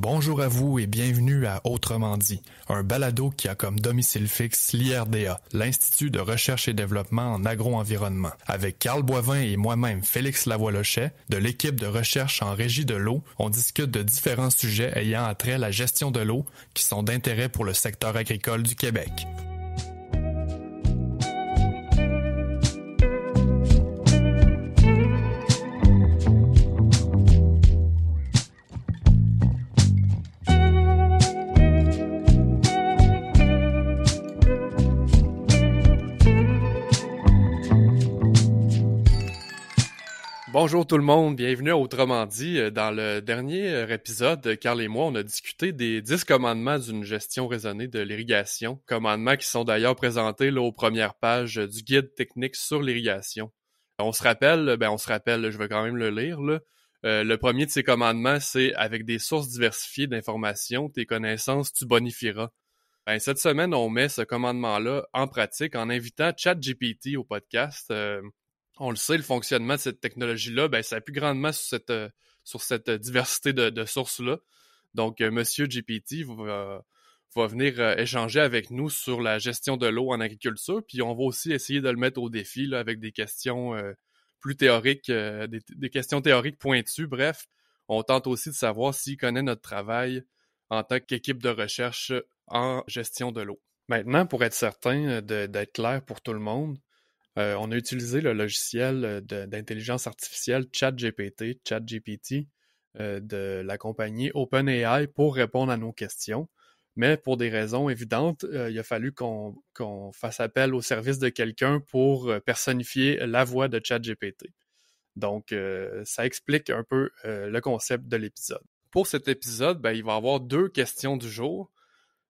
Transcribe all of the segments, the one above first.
Bonjour à vous et bienvenue à Autrement dit, un balado qui a comme domicile fixe l'IRDA, l'Institut de recherche et développement en agro-environnement. Avec Carl Boivin et moi-même, Félix Lavoie-Lochet, de l'équipe de recherche en régie de l'eau, on discute de différents sujets ayant attrait à la gestion de l'eau qui sont d'intérêt pour le secteur agricole du Québec. Bonjour tout le monde, bienvenue à Autrement dit. Dans le dernier épisode, Carl et moi, on a discuté des 10 commandements d'une gestion raisonnée de l'irrigation. Commandements qui sont d'ailleurs présentés là, aux premières pages du guide technique sur l'irrigation. On se rappelle, je vais quand même le lire. Là. Le premier de ces commandements, c'est « Avec des sources diversifiées d'informations, tes connaissances, tu bonifieras ». Cette semaine, on met ce commandement-là en pratique en invitant ChatGPT au podcast. On le sait, le fonctionnement de cette technologie-là, ça appuie grandement sur cette diversité de sources-là. Donc, Monsieur GPT va venir échanger avec nous sur la gestion de l'eau en agriculture, puis on va aussi essayer de le mettre au défi là, avec des questions plus théoriques, des questions théoriques pointues. Bref, on tente aussi de savoir s'il connaît notre travail en tant qu'équipe de recherche en gestion de l'eau. Maintenant, pour être certain d'être clair pour tout le monde, on a utilisé le logiciel d'intelligence artificielle ChatGPT de la compagnie OpenAI pour répondre à nos questions. Mais pour des raisons évidentes, il a fallu qu'on fasse appel au service de quelqu'un pour personnifier la voix de ChatGPT. Donc, ça explique un peu le concept de l'épisode. Pour cet épisode, il va y avoir 2 questions du jour.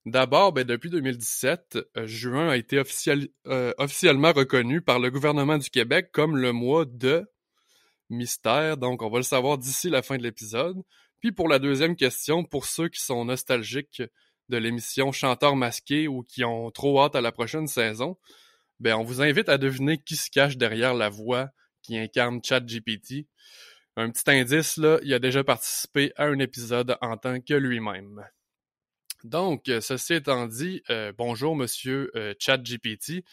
D'abord, depuis 2017, juin a été officiellement reconnu par le gouvernement du Québec comme le mois de mystère, donc on va le savoir d'ici la fin de l'épisode. Puis pour la deuxième question, pour ceux qui sont nostalgiques de l'émission Chanteurs masqués ou qui ont trop hâte à la prochaine saison, on vous invite à deviner qui se cache derrière la voix qui incarne ChatGPT. Un petit indice, là, il a déjà participé à un épisode en tant que lui-même. Donc, ceci étant dit, bonjour Monsieur ChatGPT.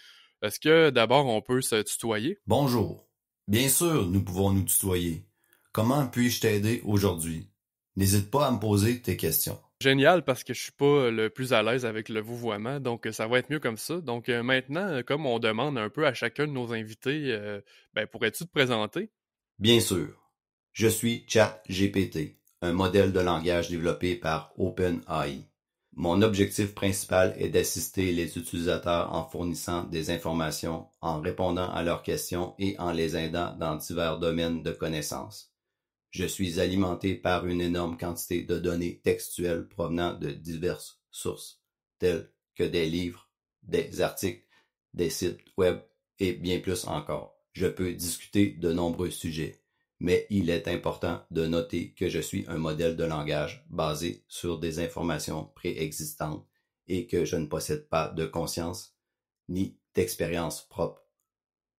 Est-ce que d'abord on peut se tutoyer? Bonjour. Bien sûr, nous pouvons nous tutoyer. Comment puis-je t'aider aujourd'hui? N'hésite pas à me poser tes questions. Génial, parce que je suis pas le plus à l'aise avec le vouvoiement, donc ça va être mieux comme ça. Donc maintenant, comme on demande un peu à chacun de nos invités, pourrais-tu te présenter? Bien sûr. Je suis ChatGPT, un modèle de langage développé par OpenAI. Mon objectif principal est d'assister les utilisateurs en fournissant des informations, en répondant à leurs questions et en les aidant dans divers domaines de connaissances. Je suis alimenté par une énorme quantité de données textuelles provenant de diverses sources, telles que des livres, des articles, des sites web et bien plus encore. Je peux discuter de nombreux sujets, mais il est important de noter que je suis un modèle de langage basé sur des informations préexistantes et que je ne possède pas de conscience ni d'expérience propre.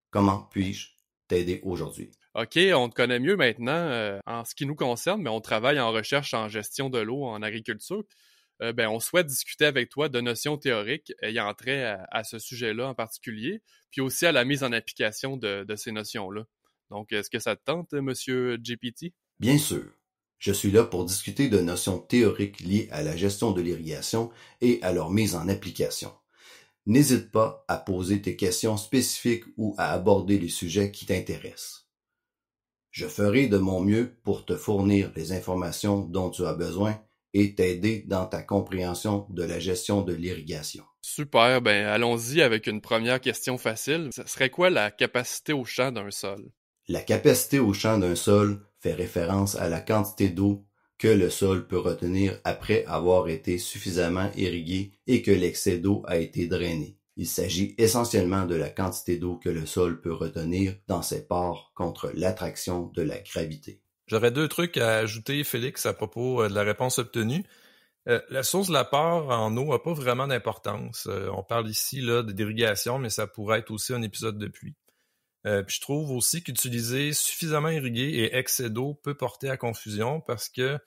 Comment puis-je t'aider aujourd'hui? OK, on te connaît mieux maintenant en ce qui nous concerne, mais on travaille en recherche en gestion de l'eau en agriculture. On souhaite discuter avec toi de notions théoriques ayant trait à ce sujet-là en particulier, puis aussi à la mise en application de ces notions-là. Donc, est-ce que ça te tente, Monsieur GPT? Bien sûr. Je suis là pour discuter de notions théoriques liées à la gestion de l'irrigation et à leur mise en application. N'hésite pas à poser tes questions spécifiques ou à aborder les sujets qui t'intéressent. Je ferai de mon mieux pour te fournir les informations dont tu as besoin et t'aider dans ta compréhension de la gestion de l'irrigation. Super, allons-y avec une première question facile. Ce serait quoi la capacité au champ d'un sol? La capacité au champ d'un sol fait référence à la quantité d'eau que le sol peut retenir après avoir été suffisamment irrigué et que l'excès d'eau a été drainé. Il s'agit essentiellement de la quantité d'eau que le sol peut retenir dans ses pores contre l'attraction de la gravité. J'aurais 2 trucs à ajouter, Félix, à propos de la réponse obtenue. La source de l'apport en eau n'a pas vraiment d'importance. On parle ici là d'irrigation, mais ça pourrait être aussi un épisode de pluie. Puis je trouve aussi qu'utiliser suffisamment irrigué et excès d'eau peut porter à confusion parce que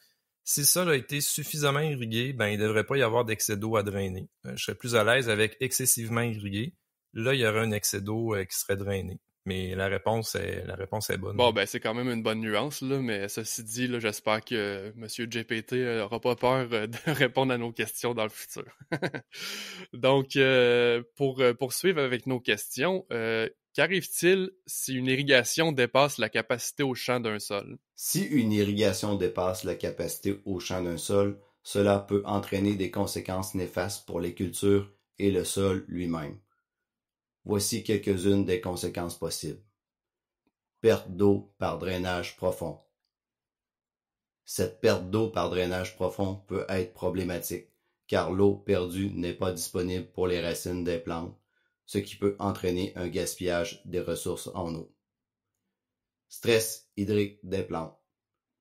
Si le sol a été suffisamment irrigué, ben il ne devrait pas y avoir d'excès d'eau à drainer. Je serais plus à l'aise avec excessivement irrigué. Là, il y aurait un excès d'eau qui serait drainé. Mais la réponse est bonne. Bon, ben c'est quand même une bonne nuance, là, mais ceci dit, là, j'espère que Monsieur GPT aura pas peur de répondre à nos questions dans le futur. Donc, pour poursuivre avec nos questions, qu'arrive-t-il si une irrigation dépasse la capacité au champ d'un sol? Si une irrigation dépasse la capacité au champ d'un sol, cela peut entraîner des conséquences néfastes pour les cultures et le sol lui-même. Voici quelques-unes des conséquences possibles. Perte d'eau par drainage profond. Cette perte d'eau par drainage profond peut être problématique, car l'eau perdue n'est pas disponible pour les racines des plantes, ce qui peut entraîner un gaspillage des ressources en eau. Stress hydrique des plantes.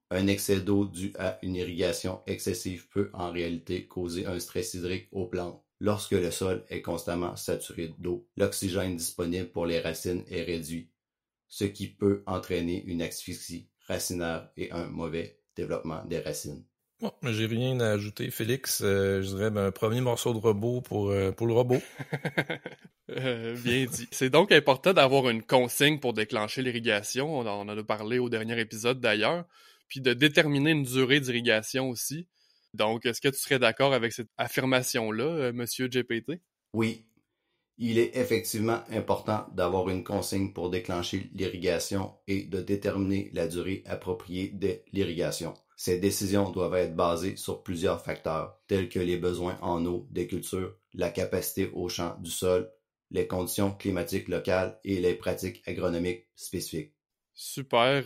Un excès d'eau dû à une irrigation excessive peut en réalité causer un stress hydrique aux plantes. Lorsque le sol est constamment saturé d'eau, l'oxygène disponible pour les racines est réduit, ce qui peut entraîner une asphyxie racinaire et un mauvais développement des racines. Bon, j'ai rien à ajouter, Félix. Je dirais un premier morceau de robot pour le robot. Bien dit. C'est donc important d'avoir une consigne pour déclencher l'irrigation. On en a parlé au dernier épisode d'ailleurs. Puis de déterminer une durée d'irrigation aussi. Donc, est-ce que tu serais d'accord avec cette affirmation-là, Monsieur GPT? Oui, il est effectivement important d'avoir une consigne pour déclencher l'irrigation et de déterminer la durée appropriée de l'irrigation. Ces décisions doivent être basées sur plusieurs facteurs, tels que les besoins en eau des cultures, la capacité au champ du sol, les conditions climatiques locales et les pratiques agronomiques spécifiques. Super,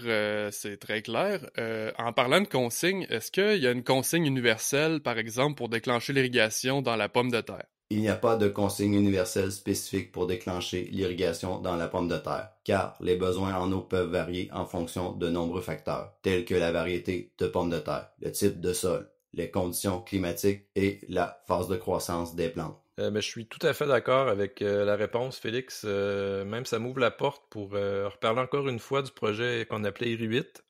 c'est très clair. En parlant de consigne, est-ce qu'il y a une consigne universelle, par exemple, pour déclencher l'irrigation dans la pomme de terre? Il n'y a pas de consigne universelle spécifique pour déclencher l'irrigation dans la pomme de terre, car les besoins en eau peuvent varier en fonction de nombreux facteurs, tels que la variété de pommes de terre, le type de sol, les conditions climatiques et la phase de croissance des plantes. Je suis tout à fait d'accord avec la réponse, Félix. Même ça m'ouvre la porte pour reparler encore une fois du projet qu'on appelait IRI8.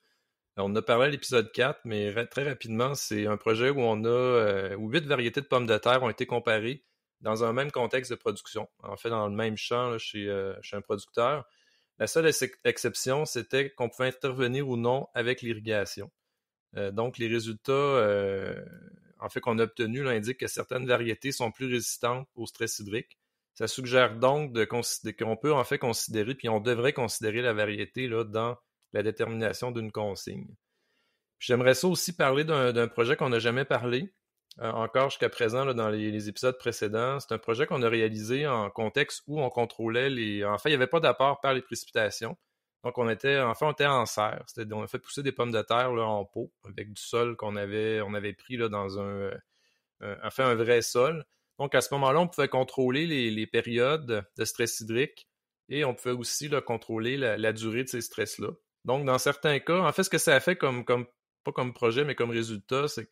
On en a parlé à l'épisode 4, mais très rapidement, c'est un projet où où 8 variétés de pommes de terre ont été comparées dans un même contexte de production. En fait, dans le même champ là, chez un producteur. La seule exception, c'était qu'on pouvait intervenir ou non avec l'irrigation. Donc, les résultats en fait qu'on a obtenus là, indiquent que certaines variétés sont plus résistantes au stress hydrique. Ça suggère donc qu'on peut en fait considérer, puis on devrait considérer la variété là, dans la détermination d'une consigne. Puis j'aimerais ça aussi parler d'un projet qu'on n'a jamais parlé encore jusqu'à présent là, dans les épisodes précédents. C'est un projet qu'on a réalisé en contexte où on contrôlait En fait, il n'y avait pas d'apport par les précipitations. Donc, on était en serre. On a fait pousser des pommes de terre là, en pot avec du sol on avait pris là, dans un vrai sol. Donc, à ce moment-là, on pouvait contrôler les périodes de stress hydrique et on pouvait aussi là, contrôler la durée de ces stress-là. Donc, dans certains cas, en fait, ce que ça a fait pas comme projet, mais comme résultat, c'est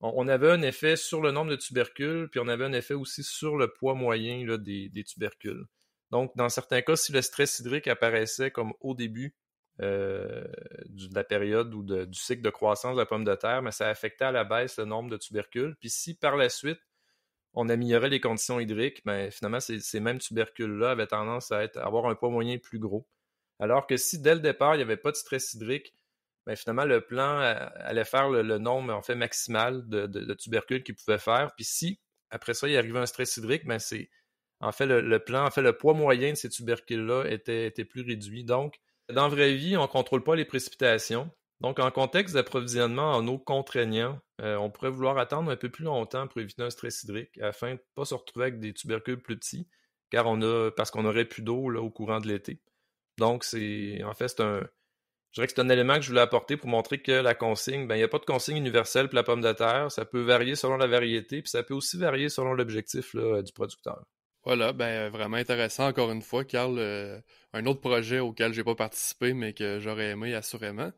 qu'on avait un effet sur le nombre de tubercules, puis on avait un effet aussi sur le poids moyen là, des tubercules. Donc, dans certains cas, si le stress hydrique apparaissait comme au début de la période ou du cycle de croissance de la pomme de terre, mais ça affectait à la baisse le nombre de tubercules. Puis si par la suite, on améliorait les conditions hydriques, ben, finalement, ces mêmes tubercules-là avaient tendance à avoir un poids moyen plus gros. Alors que si dès le départ, il n'y avait pas de stress hydrique, ben, finalement, le plan allait faire le nombre en fait maximal de tubercules qu'il pouvait faire. Puis si, après ça, il arrivait un stress hydrique, ben c'est en fait, le poids moyen de ces tubercules-là était plus réduit. Donc, dans la vraie vie, on ne contrôle pas les précipitations. Donc, en contexte d'approvisionnement en eau contraignant, on pourrait vouloir attendre un peu plus longtemps pour éviter un stress hydrique afin de ne pas se retrouver avec des tubercules plus petits, parce qu'on n'aurait plus d'eau là, au courant de l'été. Donc, je dirais que c'est un élément que je voulais apporter pour montrer que la consigne, il n'y a pas de consigne universelle pour la pomme de terre. Ça peut varier selon la variété, puis ça peut aussi varier selon l'objectif là, du producteur. Voilà, vraiment intéressant encore une fois, Carl. Un autre projet auquel j'ai pas participé, mais que j'aurais aimé assurément.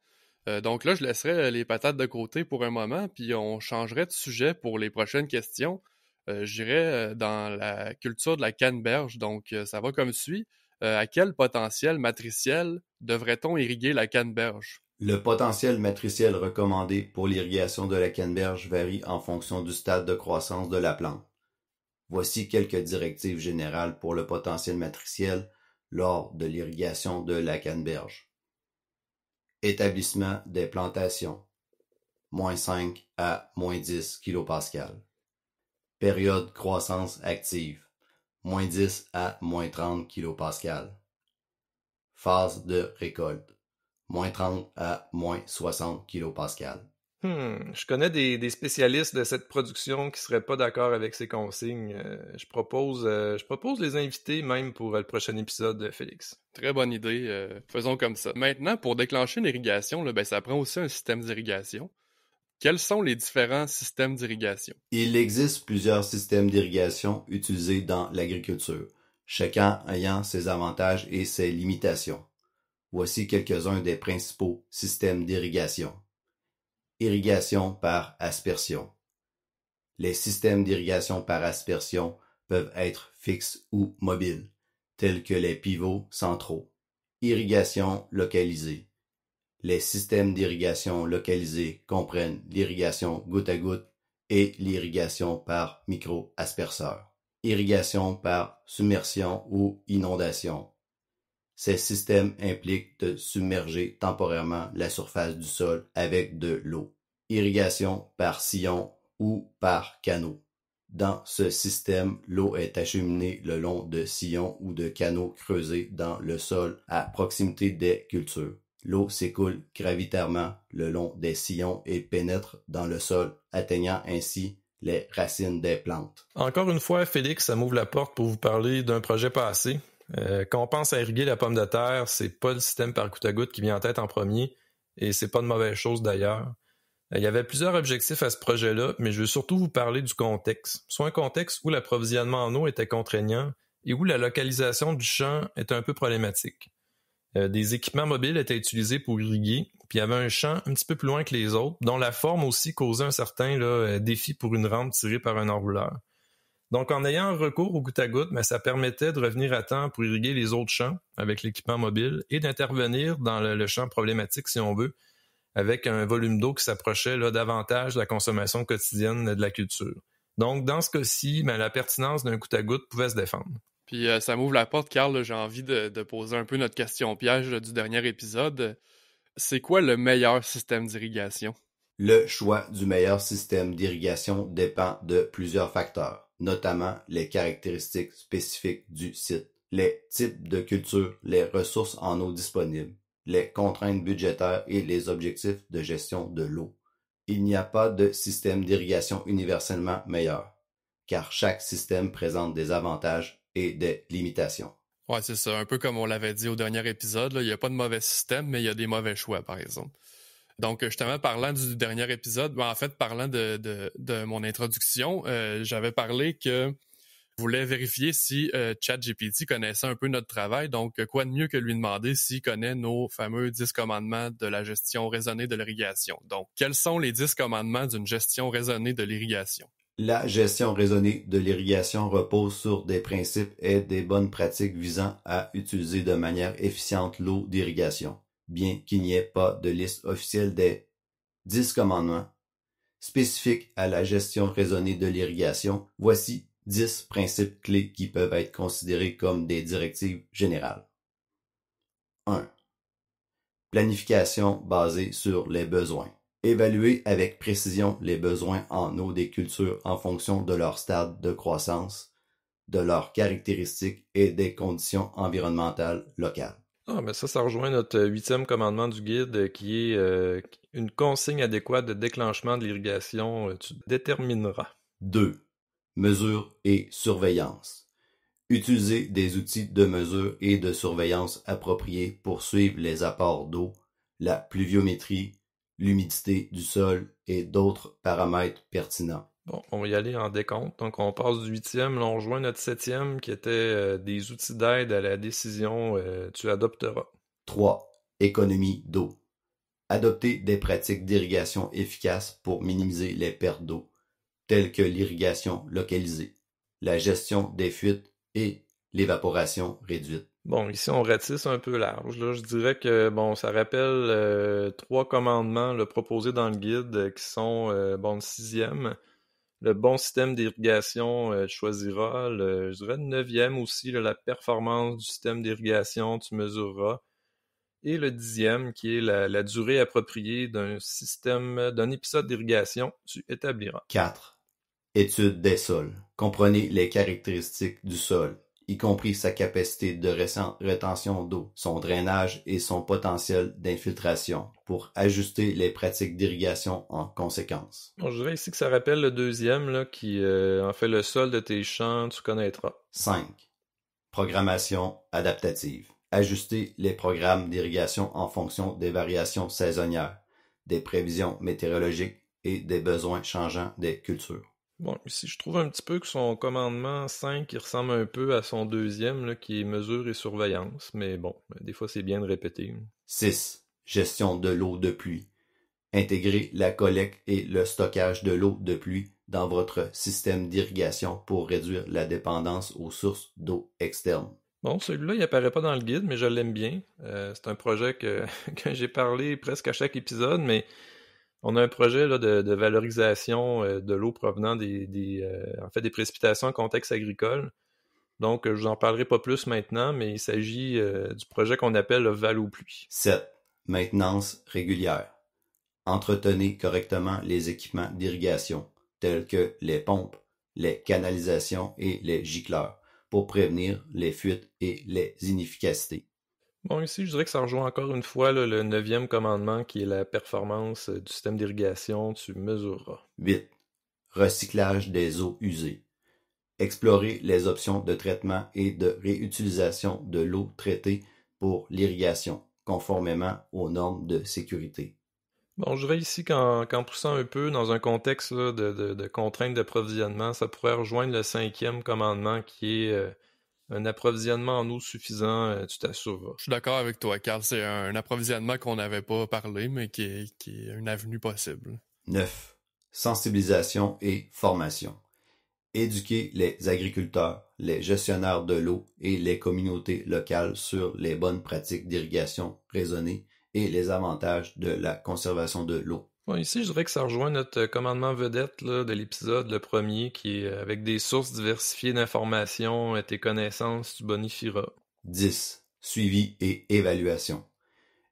Donc là, je laisserai les patates de côté pour un moment, puis on changerait de sujet pour les prochaines questions. J'irai dans la culture de la canneberge. Donc, ça va comme suit. À quel potentiel matriciel devrait-on irriguer la canneberge? Le potentiel matriciel recommandé pour l'irrigation de la canneberge varie en fonction du stade de croissance de la plante. Voici quelques directives générales pour le potentiel matriciel lors de l'irrigation de la canneberge. Établissement des plantations, -5 à -10 kPa. Période croissance active, -10 à -30 kPa. Phase de récolte, -30 à -60 kPa. Je connais des spécialistes de cette production qui seraient pas d'accord avec ces consignes. Je propose les inviter même pour le prochain épisode, Félix. Très bonne idée. Faisons comme ça. Maintenant, pour déclencher une irrigation, là, ça prend aussi un système d'irrigation. Quels sont les différents systèmes d'irrigation? Il existe plusieurs systèmes d'irrigation utilisés dans l'agriculture, chacun ayant ses avantages et ses limitations. Voici quelques-uns des principaux systèmes d'irrigation. Irrigation par aspersion. Les systèmes d'irrigation par aspersion peuvent être fixes ou mobiles, tels que les pivots centraux. Irrigation localisée. Les systèmes d'irrigation localisés comprennent l'irrigation goutte à goutte et l'irrigation par micro-asperceur. Irrigation par submersion ou inondation. Ces systèmes impliquent de submerger temporairement la surface du sol avec de l'eau. Irrigation par sillon ou par canaux. Dans ce système, l'eau est acheminée le long de sillons ou de canaux creusés dans le sol à proximité des cultures. L'eau s'écoule gravitairement le long des sillons et pénètre dans le sol, atteignant ainsi les racines des plantes. Encore une fois, Félix, ça m'ouvre la porte pour vous parler d'un projet passé. Quand on pense à irriguer la pomme de terre, c'est pas le système par goutte à goutte qui vient en tête en premier, et c'est pas de mauvaise chose d'ailleurs. Il y avait plusieurs objectifs à ce projet-là, mais je veux surtout vous parler du contexte. Soit un contexte où l'approvisionnement en eau était contraignant et où la localisation du champ était un peu problématique. Des équipements mobiles étaient utilisés pour irriguer, puis il y avait un champ un petit peu plus loin que les autres, dont la forme aussi causait un certain défi pour une rampe tirée par un enrouleur. Donc, en ayant recours au goutte à goutte, ça permettait de revenir à temps pour irriguer les autres champs avec l'équipement mobile et d'intervenir dans le champ problématique, si on veut, avec un volume d'eau qui s'approchait davantage de la consommation quotidienne de la culture. Donc, dans ce cas-ci, la pertinence d'un goutte à goutte pouvait se défendre. Puis ça m'ouvre la porte, Carl, j'ai envie de poser un peu notre question piège du dernier épisode. C'est quoi le meilleur système d'irrigation? Le choix du meilleur système d'irrigation dépend de plusieurs facteurs, notamment les caractéristiques spécifiques du site, les types de cultures, les ressources en eau disponibles, les contraintes budgétaires et les objectifs de gestion de l'eau. Il n'y a pas de système d'irrigation universellement meilleur, car chaque système présente des avantages et des limitations. Ouais, c'est ça. Un peu comme on l'avait dit au dernier épisode, il n'y a pas de mauvais système, mais il y a des mauvais choix, par exemple. Donc, justement, parlant du dernier épisode, en fait, parlant de mon introduction, j'avais parlé que je voulais vérifier si ChatGPT connaissait un peu notre travail. Donc, quoi de mieux que lui demander s'il connaît nos fameux 10 commandements de la gestion raisonnée de l'irrigation. Donc, quels sont les 10 commandements d'une gestion raisonnée de l'irrigation? La gestion raisonnée de l'irrigation repose sur des principes et des bonnes pratiques visant à utiliser de manière efficiente l'eau d'irrigation, bien qu'il n'y ait pas de liste officielle des 10 commandements spécifiques à la gestion raisonnée de l'irrigation. Voici 10 principes clés qui peuvent être considérés comme des directives générales. 1. Planification basée sur les besoins. Évaluer avec précision les besoins en eau des cultures en fonction de leur stade de croissance, de leurs caractéristiques et des conditions environnementales locales. Ça rejoint notre 8e commandement du guide qui est une consigne adéquate de déclenchement de l'irrigation, tu détermineras. 2. Mesure et surveillance. Utiliser des outils de mesure et de surveillance appropriés pour suivre les apports d'eau, la pluviométrie, l'humidité du sol et d'autres paramètres pertinents. Bon, on va y aller en décompte. Donc, on passe du 8e, là, on rejoint notre 7e qui était des outils d'aide à la décision, tu adopteras. 3. Économie d'eau. Adopter des pratiques d'irrigation efficaces pour minimiser les pertes d'eau, telles que l'irrigation localisée, la gestion des fuites et l'évaporation réduite. Bon, ici, on ratisse un peu large, là. Je dirais que, bon, ça rappelle 3 commandements là, proposés dans le guide qui sont, bon, le 6e, le bon système d'irrigation, tu choisiras. Je dirais le 9e aussi, là, la performance du système d'irrigation, tu mesureras. Et le 10e, qui est la durée appropriée d'un épisode d'irrigation, tu établiras. 4. Étude des sols. Comprenez les caractéristiques du sol, y compris sa capacité de rétention d'eau, son drainage et son potentiel d'infiltration, pour ajuster les pratiques d'irrigation en conséquence. Bon, je dirais ici que ça rappelle le 2e, là, qui en fait le sol de tes champs, tu connaîtras. 5. Programmation adaptative. Ajuster les programmes d'irrigation en fonction des variations saisonnières, des prévisions météorologiques et des besoins changeants des cultures. Bon, ici, je trouve un petit peu que son commandement 5, il ressemble un peu à son 2e, là, qui est mesure et surveillance, mais bon, des fois, c'est bien de répéter. 6. Gestion de l'eau de pluie. Intégrer la collecte et le stockage de l'eau de pluie dans votre système d'irrigation pour réduire la dépendance aux sources d'eau externes. Bon, celui-là, il apparaît pas dans le guide, mais je l'aime bien. C'est un projet que j'ai parlé presque à chaque épisode, mais on a un projet là, de valorisation de l'eau provenant en fait, des précipitations en contexte agricole. Donc, je vous en parlerai pas plus maintenant, mais il s'agit du projet qu'on appelle le Val-aux-Pluies. 7. Maintenance régulière. Entretenez correctement les équipements d'irrigation, tels que les pompes, les canalisations et les gicleurs, pour prévenir les fuites et les inefficacités. Bon, ici, je dirais que ça rejoint encore une fois là, le 9e commandement qui est la performance du système d'irrigation, tu mesureras. 8. Recyclage des eaux usées. Explorez les options de traitement et de réutilisation de l'eau traitée pour l'irrigation, conformément aux normes de sécurité. Bon, je dirais ici qu'en poussant un peu dans un contexte là, de contraintes d'approvisionnement, ça pourrait rejoindre le 5e commandement qui est un approvisionnement en eau suffisant, tu t'assureras. Je suis d'accord avec toi, Carl. C'est un approvisionnement qu'on n'avait pas parlé, mais qui est une avenue possible. 9. Sensibilisation et formation. Éduquer les agriculteurs, les gestionnaires de l'eau et les communautés locales sur les bonnes pratiques d'irrigation raisonnée et les avantages de la conservation de l'eau. Bon, ici, je dirais que ça rejoint notre commandement vedette là, de l'épisode, le premier, qui est avec des sources diversifiées d'informations, tes connaissances, tu bonifieras. 10. Suivi et évaluation.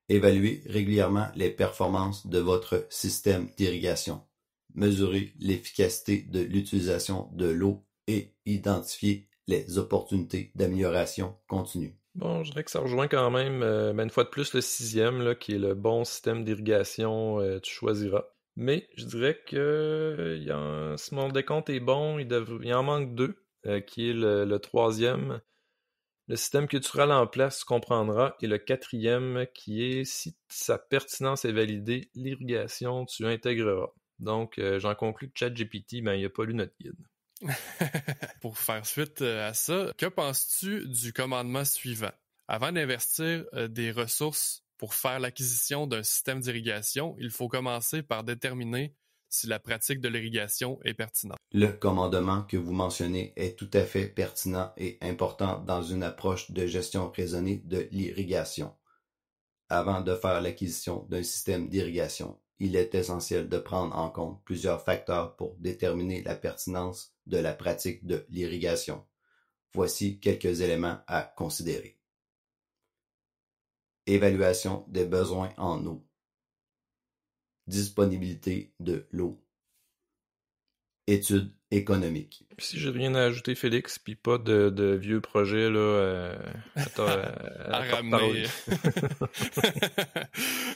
Évaluez régulièrement les performances de votre système d'irrigation. Mesurez l'efficacité de l'utilisation de l'eau et identifiez les opportunités d'amélioration continue. Bon, je dirais que ça rejoint quand même, une fois de plus, le 6e, là, qui est le bon système d'irrigation, tu choisiras. Mais je dirais que si mon décompte est bon, il en manque 2, qui est le 3e. Le système culturel en place, tu comprendras, et le 4e, qui est, si sa pertinence est validée, l'irrigation, tu intégreras. Donc, j'en conclus que ChatGPT, il n'a pas lu notre guide. Pour faire suite à ça, que penses-tu du commandement suivant? Avant d'investir des ressources pour faire l'acquisition d'un système d'irrigation, il faut commencer par déterminer si la pratique de l'irrigation est pertinente. Le commandement que vous mentionnez est tout à fait pertinent et important dans une approche de gestion raisonnée de l'irrigation. Avant de faire l'acquisition d'un système d'irrigation, il est essentiel de prendre en compte plusieurs facteurs pour déterminer la pertinence de la pratique de l'irrigation. Voici quelques éléments à considérer. Évaluation des besoins en eau. Disponibilité de l'eau. Études économiques. Si j'ai rien à ajouter, Félix, puis pas de vieux projets là, à ramener.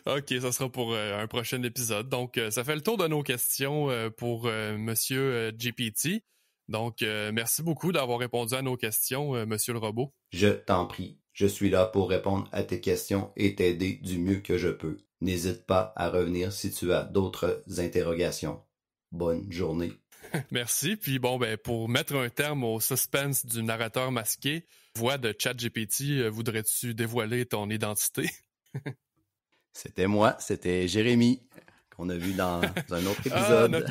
Ok, ça sera pour un prochain épisode. Donc, ça fait le tour de nos questions pour Monsieur GPT. Donc, merci beaucoup d'avoir répondu à nos questions, Monsieur le robot. Je t'en prie, je suis là pour répondre à tes questions et t'aider du mieux que je peux. N'hésite pas à revenir si tu as d'autres interrogations. Bonne journée. Merci. Puis bon, ben pour mettre un terme au suspense du narrateur masqué, voix de ChatGPT, voudrais-tu dévoiler ton identité? C'était moi, c'était Jérémy, qu'on a vu dans un autre épisode.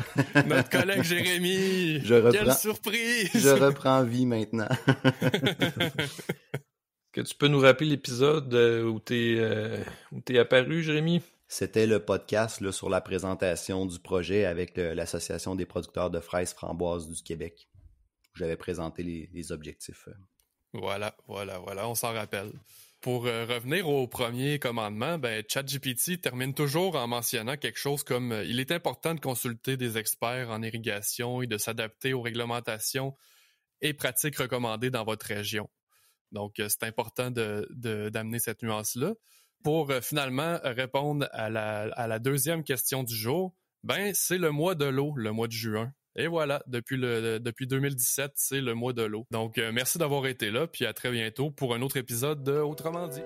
Notre collègue Jérémy! Quelle surprise! Je reprends vie maintenant. que tu peux nous rappeler l'épisode où t'es apparu, Jérémy? C'était le podcast là, sur la présentation du projet avec l'Association des producteurs de fraises framboises du Québec. J'avais présenté les objectifs. Voilà, on s'en rappelle. Pour revenir au premier commandement, ChatGPT termine toujours en mentionnant quelque chose comme « Il est important de consulter des experts en irrigation et de s'adapter aux réglementations et pratiques recommandées dans votre région. » Donc, c'est important d'amener cette nuance-là. Pour finalement répondre à la deuxième question du jour, c'est le mois de l'eau, le mois de juin. Et voilà, depuis 2017, c'est le mois de l'eau. Donc, merci d'avoir été là, puis à très bientôt pour un autre épisode de Autrement dit.